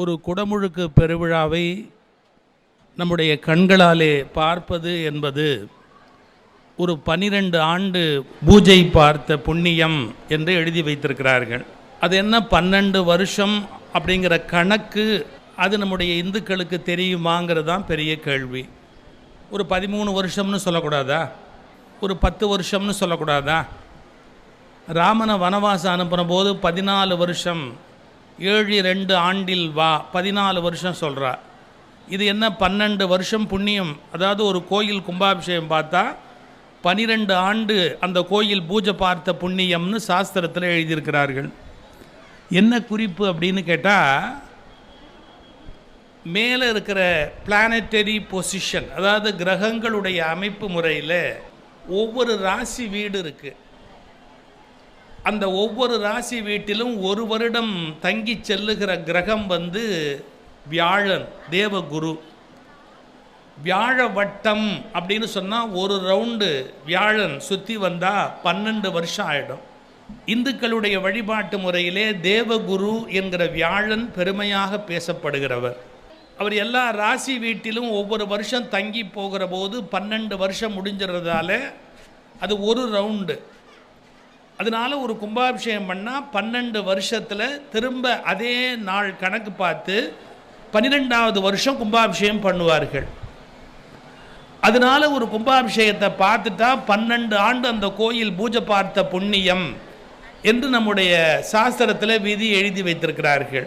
ஒரு குடமுழுக்கு பெருவிழாவை நம்முடைய கண்களாலே பார்ப்பது என்பது ஒரு 12 ஆண்டு பூஜை பார்த்த புண்ணியம் என்று எழுதி வைத்திருக்கிறார்கள். அது என்ன 12 வருஷம் அப்படிங்கிற கணக்கு அது நம்முடைய இந்துக்களுக்கு தெரியுமாங்கிறது தான் பெரிய கேள்வி. ஒரு 13 வருஷம்னு சொல்லக்கூடாதா? ஒரு 10 வருஷம்னு சொல்லக்கூடாதா? ராமனை வனவாசம் அனுப்புன போது 14 வருஷம் 7 ஆண்டில் வா 14 வருஷம் சொல்கிறா. இது என்ன 12 வருஷம் புண்ணியம்? அதாவது ஒரு கோயில் கும்பாபிஷேகம் பார்த்தா 12 ஆண்டு அந்த கோயில் பூஜை பார்த்த புண்ணியம்னு சாஸ்திரத்தில் எழுதியிருக்கிறார்கள். என்ன குறிப்பு அப்படின்னு கேட்டால், மேலே இருக்கிற பிளானட்டரி பொசிஷன், அதாவது கிரகங்களுடைய அமைப்பு முறையில் ஒவ்வொரு ராசி வீடு இருக்குது. அந்த ஒவ்வொரு ராசி வீட்டிலும் ஒரு வருடம் தங்கி செல்லுகிற கிரகம் வியாழன், தேவகுரு. வியாழ வட்டம் அப்படின்னு சொன்னால் ஒரு ரவுண்டு வியாழன் சுற்றி வந்தால் 12 வருஷம் ஆகிடும். இந்துக்களுடைய வழிபாட்டு முறையிலே தேவகுரு என்கிற வியாழன் பெருமையாக பேசப்படுகிறவர். அவர் எல்லா ராசி வீட்டிலும் ஒவ்வொரு வருஷம் தங்கி போகிற போது 12 வருஷம் முடிஞ்சிறதால அது ஒரு ரவுண்டு. அதனால் ஒரு கும்பாபிஷேகம் பண்ணால் 12 வருஷத்தில் திரும்ப அதே நாள் கணக்கு பார்த்து 12வது வருஷம் கும்பாபிஷேகம் பண்ணுவார்கள். அதனால் ஒரு கும்பாபிஷேகத்தை பார்த்துட்டா 12 ஆண்டு அந்த கோயில் பூஜை பார்த்த புண்ணியம் என்று நம்முடைய சாஸ்திரத்தில் விதி எழுதி வைத்திருக்கிறார்கள்.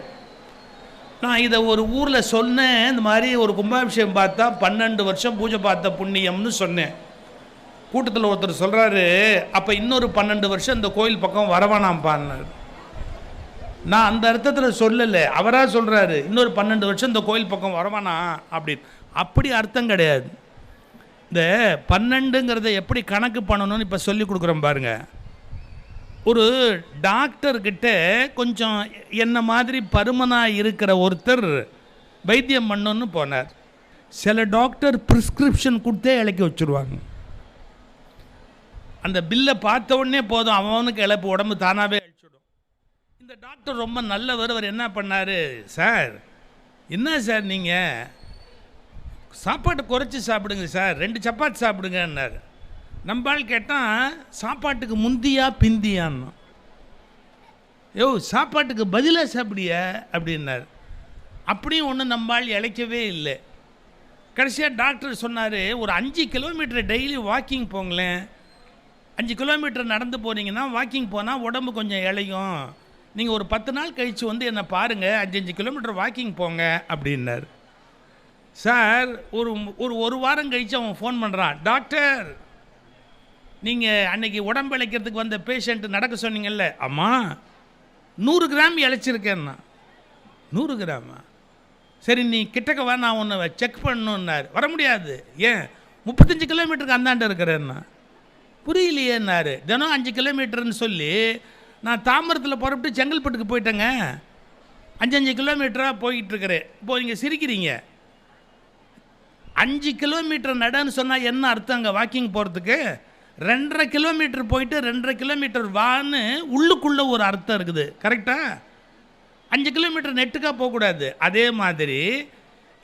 நான் இதை ஒரு ஊரில் சொன்னேன், இந்த மாதிரி ஒரு கும்பாபிஷேகம் பார்த்தா 12 வருஷம் பூஜை பார்த்த புண்ணியம்னு சொன்னேன். கூட்டத்தில் ஒருத்தர் சொல்கிறாரு, அப்போ இன்னொரு 12 வருஷம் இந்த கோயில் பக்கம் வரவானாம்பான்னார். நான் அந்த அர்த்தத்தில் சொல்லலை, அவராக சொல்கிறாரு இன்னொரு 12 வருஷம் இந்த கோயில் பக்கம் வரவானா அப்படின்னு. அப்படி அர்த்தம் கிடையாது. இந்த 12ங்கிறத எப்படி கணக்கு பண்ணணும்னு இப்போ சொல்லி கொடுக்குறோம் பாருங்கள். ஒரு டாக்டர்கிட்ட கொஞ்சம் என்ன மாதிரி பருமனாக இருக்கிற ஒருத்தர் வைத்தியம் பண்ணணுன்னு போனார். சில டாக்டர் ப்ரிஸ்கிரிப்ஷன் கொடுத்தே இலக்கி வச்சுருவாங்க. அந்த பில்லை பார்த்த உடனே போதும், அவனுக்கு இழப்பு உடம்பு தானாகவே அழிச்சிடும். இந்த டாக்டர் ரொம்ப நல்லவர். அவர் என்ன பண்ணார், சார் என்ன சார் நீங்கள் சாப்பாட்டை குறைச்சி சாப்பிடுங்க சார், 2 சப்பாத்தி சாப்பிடுங்கன்னார். நம்பால் கேட்டால் சாப்பாட்டுக்கு முந்தியா பிந்தியான்னு. சாப்பாட்டுக்கு பதிலாக சாப்பிடிய அப்படின்னார். அப்படியும் ஒன்றும் நம்பால் இழைக்கவே இல்லை. கடைசியாக டாக்டர் சொன்னார், ஒரு 5 கிலோமீட்டர் டெய்லி வாக்கிங் போங்களேன். 5 கிலோமீட்டர் நடந்து போனீங்கன்னா வாக்கிங் போனால் உடம்பு கொஞ்சம் இளையும். நீங்கள் ஒரு 10 நாள் கழித்து என்னை பாருங்கள், 5 கிலோமீட்டர் வாக்கிங் போங்க அப்படின்னார். சார் ஒரு வாரம் கழித்து அவன் ஃபோன் பண்ணுறான், டாக்டர் நீங்கள் அன்றைக்கி உடம்பு இழைக்கிறதுக்கு வந்த பேஷண்ட்டு நடக்க சொன்னீங்கல்ல, ஆமாம் 100 கிராம் இழைச்சிருக்கேன்னா. 100 கிராமா? சரி நீ கிட்டக்க வா, நான் ஒன்று செக் பண்ணணுன்னார். வர முடியாது. ஏன்? 35 கிலோமீட்டருக்கு அந்தாண்ட இருக்கிறேன்னா. புரியலையேன்னாரு. தினம் 5 கிலோமீட்டர்னு சொல்லி நான் தாம்பரத்தில் புறப்பட்டு செங்கல்பட்டுக்கு போயிட்டேங்க. 5 கிலோமீட்டராக போயிட்டுருக்கிறேன். இப்போது நீங்கள் சிரிக்கிறீங்க. 5 கிலோமீட்டர் நடன்னு சொன்னால் என்ன அர்த்தம்? அங்கே வாக்கிங் போகிறதுக்கு 2.5 கிலோமீட்டர் போயிட்டு 2.5 கிலோமீட்டர் வான்னு உள்ளுக்குள்ளே ஒரு அர்த்தம் இருக்குது. கரெக்டாக? 5 கிலோமீட்டர் நெட்டுக்காக போகக்கூடாது. அதே மாதிரி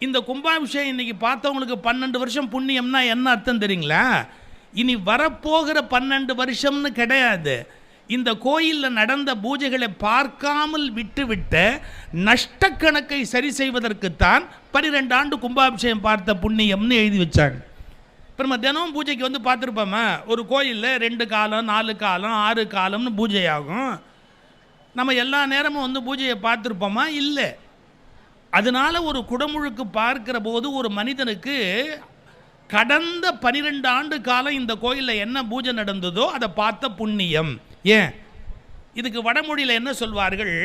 இந்த கும்பாபிஷேகம் இன்றைக்கி பார்த்தவங்களுக்கு 12 வருஷம் புண்ணியம்னா என்ன அர்த்தம் தெரியுங்களா? இனி வரப்போகிற 12 வருஷம்னு கிடையாது. இந்த கோயிலில் நடந்த பூஜைகளை பார்க்காமல் விட்டுவிட்ட நஷ்டக்கணக்கை சரி செய்வதற்குத்தான் 12 ஆண்டு கும்பாபிஷேகம் பார்த்த புண்ணியம்னு எழுதி வச்சாங்க. இப்போ நம்ம தினமும் பூஜைக்கு பார்த்துருப்போமா, ஒரு கோயிலில் 2 காலம் 4 காலம் 6 காலம்னு பூஜை ஆகும். நம்ம எல்லா நேரமும் பூஜையை பார்த்துருப்போமா? இல்லை. அதனால் ஒரு குடமுழுக்கு பார்க்கிற போது ஒரு மனிதனுக்கு கடந்த 12 ஆண்டு காலம் இந்த கோயிலில் என்ன பூஜை நடந்ததோ அதை பார்த்த புண்ணியம். ஏன்? இதுக்கு வடமொழியில் என்ன சொல்வார்கள்?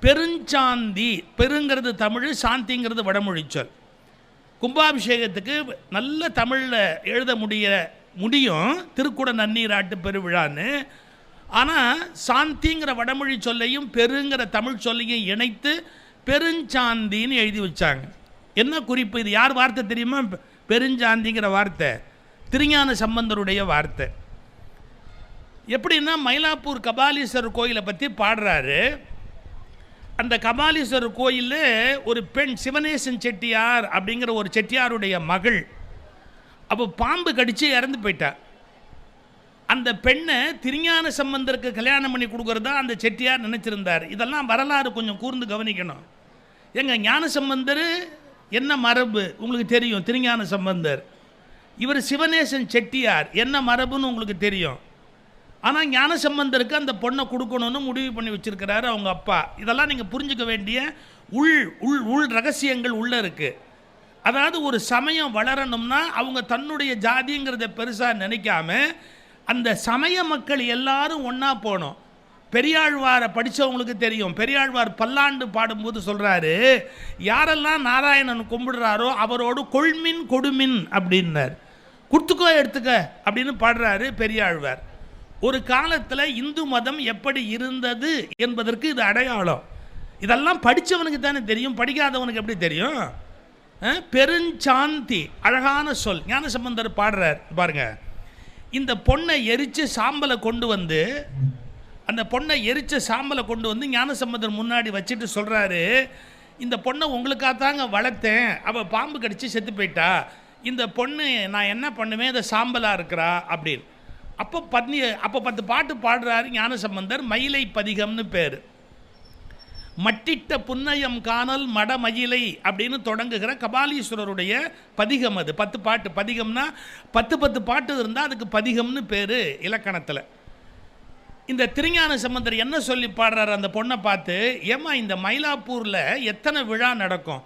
பெருஞ்சாந்தி. பெருங்கிறது தமிழ், சாந்திங்கிறது வடமொழி சொல். கும்பாபிஷேகத்துக்கு நல்ல தமிழில் எழுத முடியும் திருக்குட நன்னீராட்டு பெருவிழான்னு. ஆனால் சாந்திங்கிற வடமொழி சொல்லையும் பெருங்கிற தமிழ் சொல்லையும் இணைத்து பெருஞ்சாந்தின்னு எழுதி வச்சாங்க. என்ன குறிப்பு? இது யார் வார்த்தை தெரியுமா? பெருஞ்சாந்திங்கிற வார்த்தை திருஞான சம்பந்தருடைய வார்த்தை. எப்படின்னா, மயிலாப்பூர் கபாலீஸ்வரர் கோயிலை பற்றி பாடுறாரு. அந்த கபாலீஸ்வரர் கோயிலில் ஒரு பெண் சிவனேசன் செட்டியார் அப்படிங்கிற ஒரு செட்டியாருடைய மகள் அப்போ பாம்பு கடித்து இறந்து போயிட்டா. அந்த பெண்ணை திருஞான சம்பந்தருக்கு கல்யாணம் பண்ணி கொடுக்குறதா அந்த செட்டியார் நினச்சிருந்தார். இதெல்லாம் வரலாறு கொஞ்சம் கூர்ந்து கவனிக்கணும். எங்கள் ஞான சம்பந்தர் என்ன மரபு உங்களுக்கு தெரியும், திருஞான சம்பந்தர். இவர் சிவனேசன் செட்டியார் என்ன மரபுன்னு உங்களுக்கு தெரியும். ஆனால் ஞான சம்பந்தருக்கு அந்த பொண்ணை கொடுக்கணும்னு முடிவு பண்ணி வச்சுருக்கிறாரு அவங்க அப்பா. இதெல்லாம் நீங்கள் புரிஞ்சுக்க வேண்டிய உள் ரகசியங்கள் உள்ளே இருக்குது. அதாவது ஒரு சமயம் வளரணும்னா அவங்க தன்னுடைய ஜாதிங்கிறத பெருசாக நினைக்காம அந்த சமய மக்கள் எல்லாரும் ஒன்றா போகணும். பெரியாழ்வாரை படித்தவங்களுக்கு தெரியும். பெரியாழ்வார் பல்லாண்டு பாடும்போது சொல்கிறாரு, யாரெல்லாம் நாராயணன் கும்பிடுறாரோ அவரோடு கொள்மின் கொடுமின் அப்படின்னார். கொடுத்துக்கோ எடுத்துக்க அப்படின்னு பாடுறாரு பெரியாழ்வார். ஒரு காலத்தில் இந்து மதம் எப்படி இருந்தது என்பதற்கு இது அடையாளம். இதெல்லாம் படித்தவனுக்கு தானே தெரியும், படிக்காதவனுக்கு எப்படி தெரியும்? பெருஞ்சாந்தி, அழகான சொல். ஞானசம்பந்தர் பாடுறார் பாருங்க. இந்த பொண்ணை எரித்து சாம்பலை கொண்டு வந்து ஞானசம்பந்தர் முன்னாடி வச்சுட்டு சொல்கிறாரு, இந்த பொண்ணை உங்களுக்காகத்தாங்க வளர்த்தேன், அவள் பாம்பு கடிச்சு செத்து போயிட்டா, இந்த பொண்ணு நான் என்ன பண்ணுவேன், இதை சாம்பலாக இருக்கிறா அப்படின்னு. அப்போ 10 பாட்டு பாடுறாரு ஞானசம்பந்தர். மயிலை பதிகம்னு பேர். மட்டிட்ட புன்னயம் காணல் மடமயிலை அப்படின்னு தொடங்குகிற கபாலீஸ்வரருடைய பதிகம் அது. 10 பாட்டு. பதிகம்னா 10 பாட்டு இருந்தால் அதுக்கு பதிகம்னு பேர் இலக்கணத்தில். இந்த திருஞான சம்பந்தர் என்ன சொல்லி பாடுறாரு அந்த பொண்ணை பார்த்து, ஏம்மா இந்த மயிலாப்பூரில் எத்தனை விழா நடக்கும்,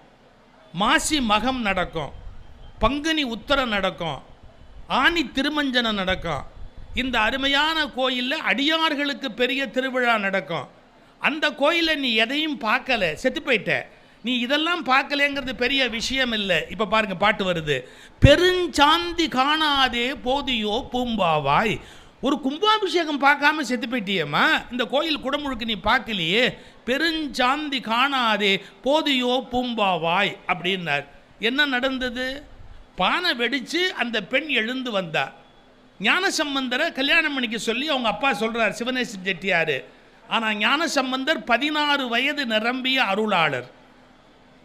மாசி மகம் நடக்கும், பங்குனி உத்தரம் நடக்கும், ஆனி திருமஞ்சனம் நடக்கும், இந்த அருமையான கோயிலில் அடியார்களுக்கு பெரிய திருவிழா நடக்கும், அந்த கோயிலில் நீ எதையும் பார்க்கல, செத்து போயிட்ட, நீ இதெல்லாம் பார்க்கலங்கிறது பெரிய விஷயம் இல்லை. இப்போ பாருங்க பாட்டு வருது. பெருஞ்சாந்தி காணாதே போதியோ பூம்பாவாய். ஒரு கும்பாபிஷேகம் பார்க்காம செத்து போயிட்டியம்மா, இந்த கோயில் குடமுழுக்கு நீ பார்க்கலையே, பெருஞ்சாந்தி காணாதே போதியோ பூம்பாவாய் அப்படின்னார். என்ன நடந்தது? பானை வெடித்து அந்த பெண் எழுந்து வந்தா. ஞானசம்பந்தரை கல்யாணம் பண்ணிக்க சொல்லி அவங்க அப்பா சொல்கிறார், சிவனேசன் செட்டியார். ஆனால் ஞானசம்பந்தர் 16 வயது நிரம்பிய அருளாளர்.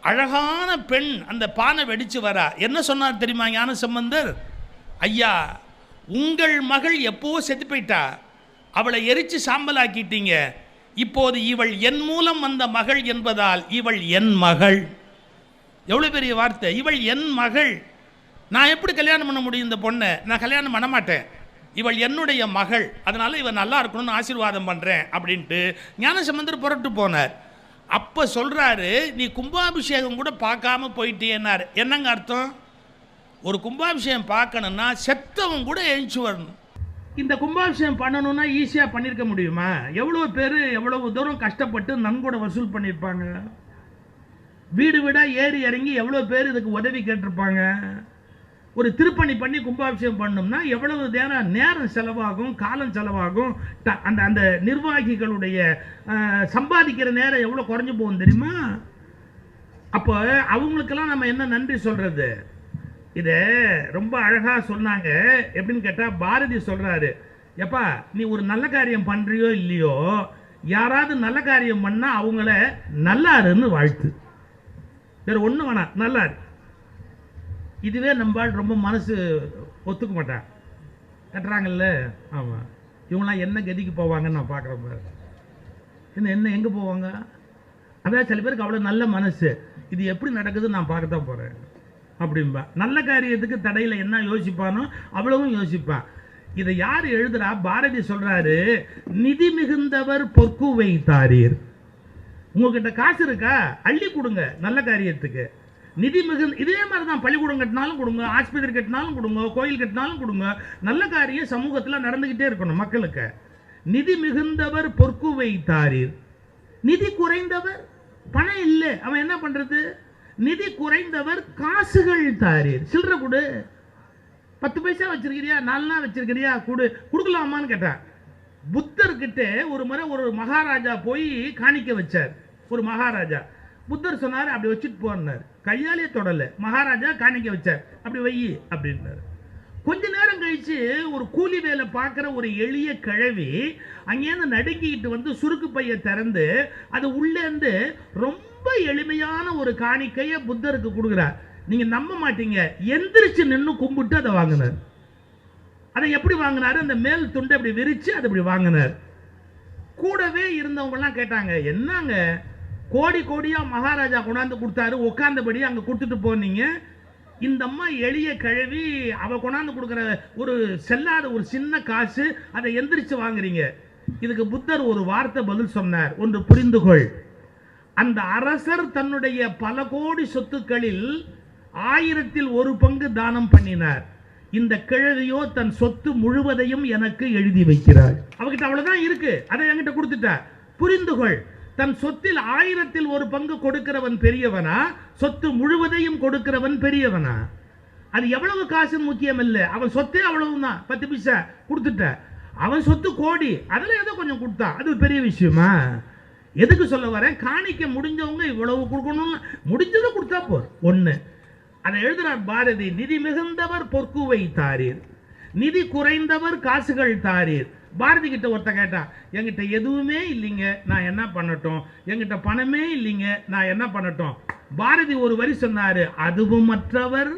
அழகான பெண் அந்த பானை வெடித்து வரா. என்ன சொன்னார் தெரியுமா ஞானசம்பந்தர்? ஐயா, உங்கள் மகள் எப்போ செத்து போயிட்டா, அவளை எரித்து சாம்பலாக்கிட்டீங்க, இப்போது இவள் என் மூலம் வந்த மகள் என்பதால் இவள் என் மகள். எவ்வளோ பெரிய வார்த்தை! இவள் என் மகள். நான் எப்படி கல்யாணம் பண்ண முடியும் இந்த பொண்ணை? நான் கல்யாணம் பண்ண மாட்டேன். இவள் என்னுடைய மகள், அதனால் இவள் நல்லா இருக்கணும்னு ஆசீர்வாதம் பண்ணுறேன் அப்படின்ட்டு ஞானசம்பந்தர் புறட்டு போனார். அப்போ சொல்கிறாரு, நீ கும்பாபிஷேகம் கூட பார்க்காம போயிட்டேன்னார். என்னங்க அர்த்தம்? ஒரு கும்பாபிஷேகம் பார்க்கணுன்னா செத்தவன் கூட எழுச்சி வரணும். இந்த கும்பாபிஷேகம் பண்ணணும்னா ஈஸியாக பண்ணியிருக்க முடியுமா? எவ்வளோ பேர் எவ்வளவு தூரம் கஷ்டப்பட்டு நன்கொடை வசூல் பண்ணியிருப்பாங்க. வீடு வீடாக ஏறி இறங்கி எவ்வளோ பேர் இதுக்கு உதவி கேட்டிருப்பாங்க. ஒரு திருப்பணி பண்ணி கும்பாபிஷேகம் பண்ணோம்னா எவ்வளவு நேரம் செலவாகும், காலம் செலவாகும். அந்த அந்த நிர்வாகிகளுடைய சம்பாதிக்கிற நேரம் எவ்வளோ குறைஞ்சி போகும் தெரியுமா? அப்போ அவங்களுக்கெல்லாம் நம்ம என்ன நன்றி சொல்கிறது? இதை ரொம்ப அழகாக சொன்னாங்க. எப்படின்னு கேட்டால், பாரதி சொல்கிறாரு, எப்பா நீ ஒரு நல்ல காரியம் பண்ணுறியோ இல்லையோ, யாராவது நல்ல காரியம் பண்ணால் அவங்கள நல்லாருன்னு வாழ்த்து, வேறு ஒன்றும் வேணாம், நல்லாரு. இதுவே நம்பால் ரொம்ப மனசு ஒத்துக்க மாட்டான். கட்டுறாங்கல்ல, ஆமாம், இவங்களாம் என்ன கதிக்கு போவாங்கன்னு நான் பார்க்குறேன் பாரு. என்ன எங்கே போவாங்க? அதான் சில பேருக்கு அவ்வளோ நல்ல மனசு, இது எப்படி நடக்குதுன்னு நான் பார்க்க தான் போகிறேன் அப்படின்பா. நல்ல காரியத்துக்கு தடையில் என்ன யோசிப்பானோ அவ்வளவும் யோசிப்பான். இதை யார் எழுதுறா? பாரதி சொல்கிறாரு, நிதி மிகுந்தவர் பொற்கு வைத்தாரீர். உங்ககிட்ட காசு இருக்கா, அள்ளி கொடுங்க நல்ல காரியத்துக்கு. நிதி மிகுந்த இதே மாதிரி தான், பள்ளிக்கூடம் கட்டினாலும் கொடுங்க, ஆஸ்பத்திரி கட்டினாலும் கொடுங்க, கோயில் கட்டினாலும் கொடுங்க. நல்ல காரியம் சமூகத்தில் நடந்துக்கிட்டே இருக்கணும் மக்களுக்கு. நிதி மிகுந்தவர் பொற்கு வைத்தாரீர். நிதி குறைந்தவர், பணம் இல்லை, அவன் என்ன பண்ணுறது? நிதி குறைந்தவர் காசுகள் தாரீர். சில்லற கொடு, 10 பைசா வச்சிருக்கிறியா, 4 நாள் வச்சிருக்கிறியா, கொடுக்கலாமான்னு கேட்டான். புத்தர்கிட்ட ஒரு முறை ஒரு மகாராஜா போய் காணிக்க வச்சார். ஒரு மகாராஜா புத்தர் சொன்னார், அப்படி வச்சுட்டு போனார். கையாலே தொடலை. மகாராஜா காணிக்க வச்சார், அப்படி வை அப்படின்னார். கொஞ்ச நேரம் கழிச்சு ஒரு கூலி வேலை பார்க்குற ஒரு எளிய கிழவி அங்கேருந்து நடுங்கிட்டு வந்து சுருக்கு பையை திறந்து அது உள்ளேருந்து ரொம்ப எளிமையான ஒரு காணிக்கையை புத்தருக்கு கொடுக்குறார். நீங்க நம்ப மாட்டீங்க, எந்திரிச்சு நின்று கும்பிட்டு அதை வாங்கினார். அதை எப்படி வாங்கினாரு? அந்த மேல் துண்டை அப்படி விரிச்சு அதை அப்படி வாங்கினார். கூடவே இருந்தவங்க எல்லாம் கேட்டாங்க, என்னங்க கோடி கோடியா மகாராஜா கொண்டாந்து கொடுத்தாரு, உட்கார்ந்தபடி அங்க கொடுத்துட்டு போனீங்க, இந்த அம்மா எளிய கிழவி அவ கொண்டாந்து கொடுக்குற ஒரு செல்லாத ஒரு சின்ன காசு அதை எந்திரிச்சு வாங்குறீங்க. இதுக்கு புத்தர் ஒரு வார்த்தை பதில் சொன்னார், ஒன்று புரிந்துகொள். அந்த அரசர் தன்னுடைய பல கோடி சொத்துக்களில் 1000ல் 1 பங்கு தானம் பண்ணினார். இந்த கிழவியோ தன் சொத்து முழுவதையும் எனக்கு எழுதி வைக்கிறாள். அவகிட்ட அவ்வளவுதான் இருக்கு, அதை என்கிட்ட கொடுத்துட்டா. புரிந்துகொள், தன் சொத்தில் 1000ல் 1 பங்கு கொடுக்கிறவன் பெரியவனா, சொத்து முழுவதையும் கொடுக்கிறவன் பெரியவனா? அது எவ்வளவு காசு முக்கியம் இல்லை, அவன் சொத்தே அவ்வளவுதான், 10 பைசா கொடுத்துட்ட. அவன் சொத்து கோடி, அதுல ஏதோ கொஞ்சம் கொடுத்தா அது பெரிய விஷயமா? எதுக்கு சொல்ல வரேன், காணிக்க முடிஞ்சவங்க இவ்வளவு கொடுக்கணும், முடிஞ்சதை கொடுத்தா போர். ஒண்ணு அதை எழுதுறார் பாரதி, நிதி மிகுந்தவர் பொற்குவை தாரீர், நிதி குறைந்தவர் காசுகள் தாரீர். பாரதி கிட்ட ஒருத்த கேட்டான், என்கிட்ட எதுவுமே இல்லைங்க, நான் என்ன பண்ணட்டும், என்கிட்ட பணமே இல்லைங்க, நான் என்ன பண்ணட்டும்? பாரதி ஒரு வரி சொன்னாரு, அதுவும் மற்றவர்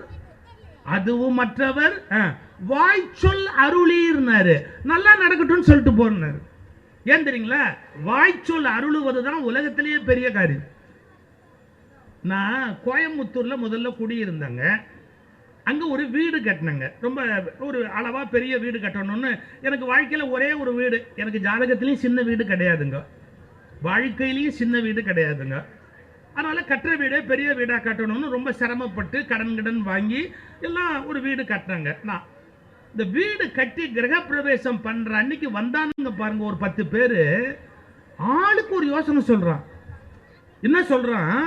அதுவும் மற்றவர் வாய்ச்சொல் அருளீர்னாரு. நல்லா நடக்கட்டும் சொல்லிட்டு போனாரு. ஏன் தெரியுங்களா? வாய்ச்சொல் அருளுவதுதான் உலகத்திலேயே பெரிய காரியம். நான் கோயம்புத்தூர்ல முதல்ல குடியிருந்தேங்க. அங்க ஒரு வீடு கட்டினங்க, ரொம்ப ஒரு அளவா பெரிய வீடு கட்டணும்னு. எனக்கு வாழ்க்கையில ஒரே ஒரு வீடு, எனக்கு ஜாதகத்திலையும் சின்ன வீடு கிடையாதுங்க, வாழ்க்கையிலையும் சின்ன வீடு கிடையாதுங்க. அதனால கட்டுற வீடே பெரிய வீடா கட்டணும்னு ரொம்ப சிரமப்பட்டு கடன் வாங்கி எல்லாம் ஒரு வீடு கட்டினாங்க. நான் இந்த வீடு கட்டி கிரகப்பிரவேசம் பண்ற அன்னைக்கு வந்தானுங்க பாருங்க ஒரு 10 பேரு. ஆளுக்கு ஒரு யோசனை சொல்றான். என்ன சொல்றான்?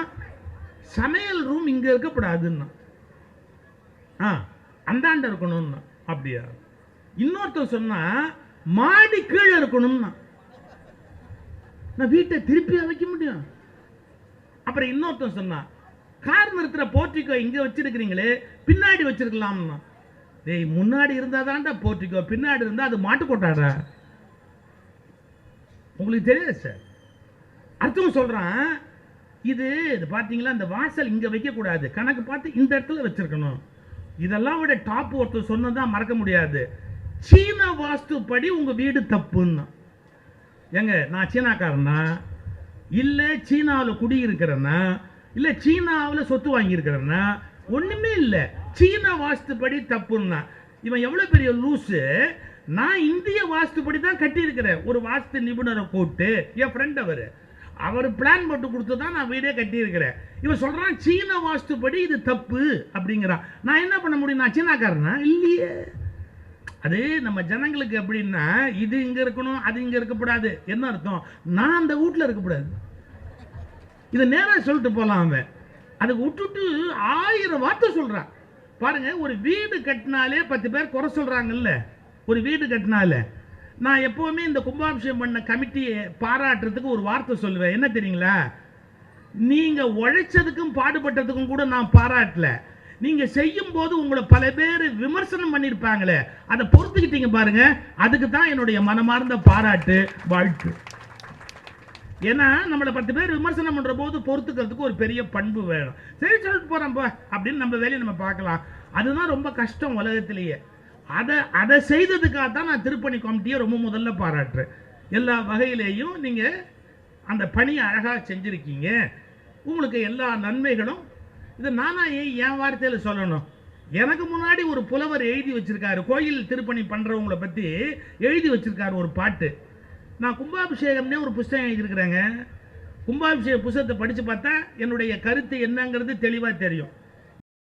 சமையல் ரூம் இங்க இருக்கப்படாதுன்னா, அந்தாண்ட இருக்கணும்னா. அப்படியா? இன்னொருத்தர் சொன்னா மாடி கீழே இருக்கணும்னா. நான் வீட்டை திருப்பி வைக்க முடியும். அப்புறம் இன்னொருத்தர் சொன்னா கார் நிறுத்துற போர்ட்டிகோ இங்க வச்சிருக்கிறீங்களே, பின்னாடி வச்சிருக்கலாம்னா. டேய், முன்னாடி இருந்தா தான்டா போர்ட்டிகோ, பின்னாடி இருந்தா அது மாட்டு கொட்டாடா. உங்களுக்கு தெரியாது சார். அர்த்தம் சொல்றான், இது பாத்தீங்களா, இந்த வாசல் இங்க வைக்க கூடாது, கணக்கு பார்த்து இந்த இடத்துல வச்சிருக்கணும். இதெல்லாம் விட டாப் ஒருத்தர் சொன்னதான் மறக்க முடியாது, சீன வாஸ்து படி உங்க வீடு தப்புன்னு. எங்க நான் சீனாக்காரனா, இல்ல சீனாவில் குடியிருக்கிறேன்னா, இல்ல சீனாவில் சொத்து வாங்கி இருக்கிறேன்னா? ஒண்ணுமே இல்ல, சீன வாஸ்துப்படி தப்புன்னா. இவன் எவ்வளவு பெரிய லூசு. நான் இந்திய வாஸ்துப்படி தான் கட்டி இருக்கிறேன். ஒரு வாஸ்து நிபுணரை கூப்பிட்டு, என் ஃப்ரெண்ட் அவர் பிளான் போட்டு கொடுத்துதான் நான் வீடே கட்டி இருக்கிறேன். இவன் சொல்றான் சீன வாஸ்துப்படி இது தப்பு அப்படிங்கிறான். நான் என்ன பண்ண முடியும்? நான் சீனாக்காரனா? இல்லையே. அது நம்ம ஜனங்களுக்கு எப்படின்னா, இது இங்க இருக்கணும், அது இங்க இருக்கக்கூடாது. என்ன அர்த்தம்? நான் அந்த வீட்டுல இருக்கக்கூடாது. இதை நேரம் சொல்லிட்டு போலாம். அவன் அதுக்கு விட்டுட்டு 1000 வார்த்தை சொல்றான் பாருங்க. ஒரு வீடு கட்டினாலே 10 பேர் குறை சொல்றாங்கல்ல. ஒரு வீடு கட்டினாலே நான் எப்பவுமே இந்த கும்பாபிஷேகம் பண்ண கமிட்டியை பாராட்டுறதுக்கு ஒரு வார்த்தை சொல்லுவேன். என்ன தெரியுங்களா? நீங்க உழைச்சதுக்கும் பாடுபட்டதுக்கும் கூட நான் பாராட்டல, நீங்க செய்யும் போது உங்களை பல பேர் விமர்சனம் பண்ணிருப்பாங்களே, அதை பொறுத்துக்கிட்டீங்க பாருங்க, அதுக்கு தான் என்னுடைய மனமார்ந்த பாராட்டு, வாழ்த்து. ஏன்னா நம்மளை 10 பேர் விமர்சனம் பண்ற போது பொறுத்துக்கிறதுக்கு ஒரு பெரிய பண்பு வேணும். சரி சொல்லிட்டு போறோம் அப்படின்னு நம்ம வேலையை நம்ம பார்க்கலாம். அதுதான் ரொம்ப கஷ்டம் உலகத்திலேயே. அதை செய்ததுக்காக தான் நான் திருப்பணி கமிட்டியை ரொம்ப முதல்ல பாராட்டுறேன். எல்லா வகையிலேயும் நீங்க அந்த பணியை அழகா செஞ்சிருக்கீங்க. உங்களுக்கு எல்லா நன்மைகளும். இது நானா என் வார்த்தையில சொல்லணும். எனக்கு முன்னாடி ஒரு புலவர் எழுதி வச்சிருக்காரு, கோயில் திருப்பணி பண்றவங்களை பத்தி எழுதி வச்சிருக்காரு ஒரு பாட்டு. நான் கும்பாபிஷேகம்னே ஒரு புஸ்தகம் எழுதியிருக்கிறேங்க. கும்பாபிஷேக புஸ்தகத்தை படிச்சு பார்த்தா என்னுடைய கருத்து என்னங்கிறது தெளிவா தெரியும்.